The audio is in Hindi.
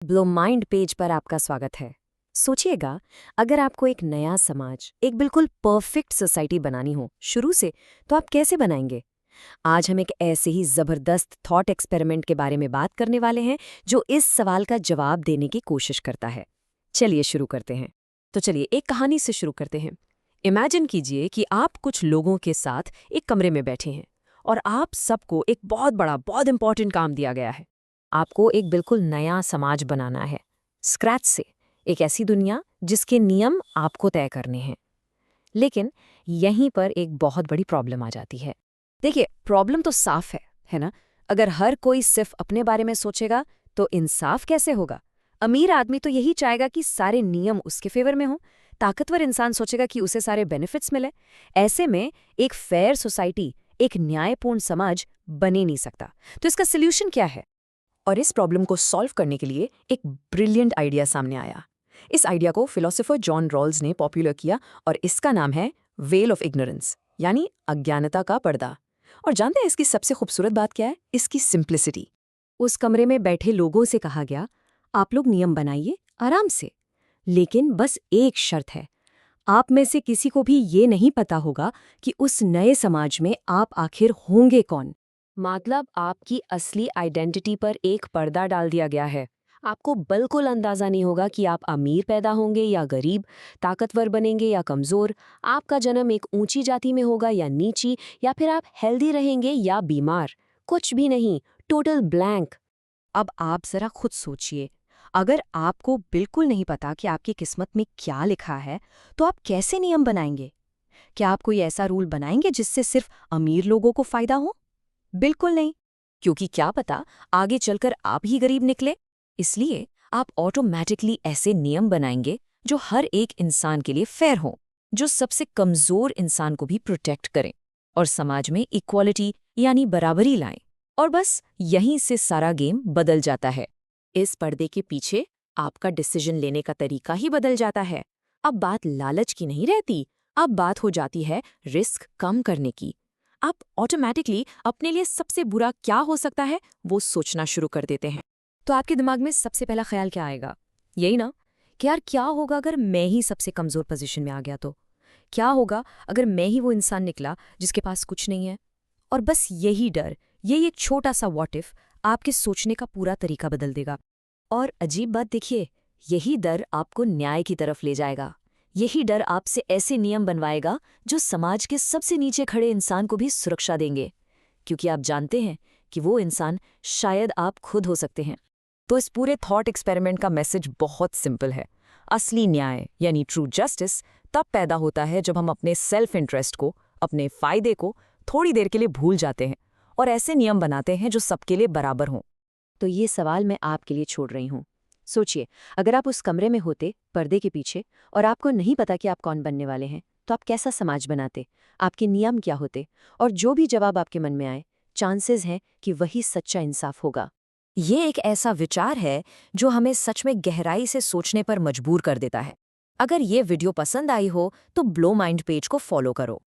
ब्लो माइंड पेज पर आपका स्वागत है। सोचिएगा, अगर आपको एक नया समाज, एक बिल्कुल परफेक्ट सोसाइटी बनानी हो शुरू से, तो आप कैसे बनाएंगे? आज हम एक ऐसे ही जबरदस्त थॉट एक्सपेरिमेंट के बारे में बात करने वाले हैं जो इस सवाल का जवाब देने की कोशिश करता है। चलिए शुरू करते हैं। तो चलिए एक कहानी से शुरू करते हैं। इमेजिन कीजिए कि आप कुछ लोगों के साथ एक कमरे में बैठे हैं और आप सबको एक बहुत बड़ा, बहुत इंपॉर्टेंट काम दिया गया है। आपको एक बिल्कुल नया समाज बनाना है, स्क्रैच से, एक ऐसी दुनिया जिसके नियम आपको तय करने हैं। लेकिन यहीं पर एक बहुत बड़ी प्रॉब्लम आ जाती है। देखिए, प्रॉब्लम तो साफ है ना? अगर हर कोई सिर्फ अपने बारे में सोचेगा तो इंसाफ कैसे होगा? अमीर आदमी तो यही चाहेगा कि सारे नियम उसके फेवर में हों। ताकतवर इंसान सोचेगा कि उसे सारे बेनिफिट्स मिले। ऐसे में एक फेयर सोसाइटी, एक न्यायपूर्ण समाज बने नहीं सकता। तो इसका सोल्यूशन क्या है? और इस प्रॉब्लम को सॉल्व करने के लिए एक ब्रिलियंट आइडिया सामने आया। इस आइडिया को फिलोसोफर जॉन रॉल्स ने पॉपुलर किया और इसका नाम है वेल ऑफ इग्नोरेंस, यानी अज्ञानता का पर्दा। और जानते हैं इसकी सबसे खूबसूरत बात क्या है? इसकी सिंप्लिसिटी। उस कमरे में बैठे लोगों से कहा गया, आप लोग नियम बनाइए आराम से, लेकिन बस एक शर्त है, आप में से किसी को भी ये नहीं पता होगा कि उस नए समाज में आप आखिर होंगे कौन। मतलब आपकी असली आइडेंटिटी पर एक पर्दा डाल दिया गया है। आपको बिल्कुल अंदाजा नहीं होगा कि आप अमीर पैदा होंगे या गरीब, ताकतवर बनेंगे या कमजोर, आपका जन्म एक ऊंची जाति में होगा या नीची, या फिर आप हेल्दी रहेंगे या बीमार। कुछ भी नहीं, टोटल ब्लैंक। अब आप जरा खुद सोचिए, अगर आपको बिल्कुल नहीं पता कि आपकी किस्मत में क्या लिखा है, तो आप कैसे नियम बनाएंगे? क्या आप कोई ऐसा रूल बनाएंगे जिससे सिर्फ अमीर लोगों को फायदा हो? बिल्कुल नहीं, क्योंकि क्या पता आगे चलकर आप ही गरीब निकले। इसलिए आप ऑटोमैटिकली ऐसे नियम बनाएंगे जो हर एक इंसान के लिए फेयर हो, जो सबसे कमजोर इंसान को भी प्रोटेक्ट करें और समाज में इक्वालिटी यानी बराबरी लाएं। और बस यहीं से सारा गेम बदल जाता है। इस पर्दे के पीछे आपका डिसीजन लेने का तरीका ही बदल जाता है। अब बात लालच की नहीं रहती, अब बात हो जाती है रिस्क कम करने की। आप ऑटोमैटिकली अपने लिए सबसे बुरा क्या हो सकता है वो सोचना शुरू कर देते हैं। तो आपके दिमाग में सबसे पहला ख्याल क्या आएगा? यही ना, कि यार क्या होगा अगर मैं ही सबसे कमजोर पोजीशन में आ गया तो? क्या होगा अगर मैं ही वो इंसान निकला जिसके पास कुछ नहीं है? और बस यही डर, यही एक छोटा सा व्हाट इफ आपके सोचने का पूरा तरीका बदल देगा। और अजीब बात देखिए, यही डर आपको न्याय की तरफ ले जाएगा। यही डर आपसे ऐसे नियम बनवाएगा जो समाज के सबसे नीचे खड़े इंसान को भी सुरक्षा देंगे, क्योंकि आप जानते हैं कि वो इंसान शायद आप खुद हो सकते हैं। तो इस पूरे थॉट एक्सपेरिमेंट का मैसेज बहुत सिंपल है। असली न्याय यानी ट्रू जस्टिस तब पैदा होता है जब हम अपने सेल्फ इंटरेस्ट को, अपने फायदे को थोड़ी देर के लिए भूल जाते हैं और ऐसे नियम बनाते हैं जो सबके लिए बराबर हों। तो ये सवाल मैं आपके लिए छोड़ रही हूँ। सोचिए, अगर आप उस कमरे में होते, पर्दे के पीछे, और आपको नहीं पता कि आप कौन बनने वाले हैं, तो आप कैसा समाज बनाते? आपके नियम क्या होते? और जो भी जवाब आपके मन में आए, चांसेस हैं कि वही सच्चा इंसाफ होगा। ये एक ऐसा विचार है जो हमें सच में गहराई से सोचने पर मजबूर कर देता है। अगर ये वीडियो पसंद आई हो तो ब्लो माइंड पेज को फॉलो करो।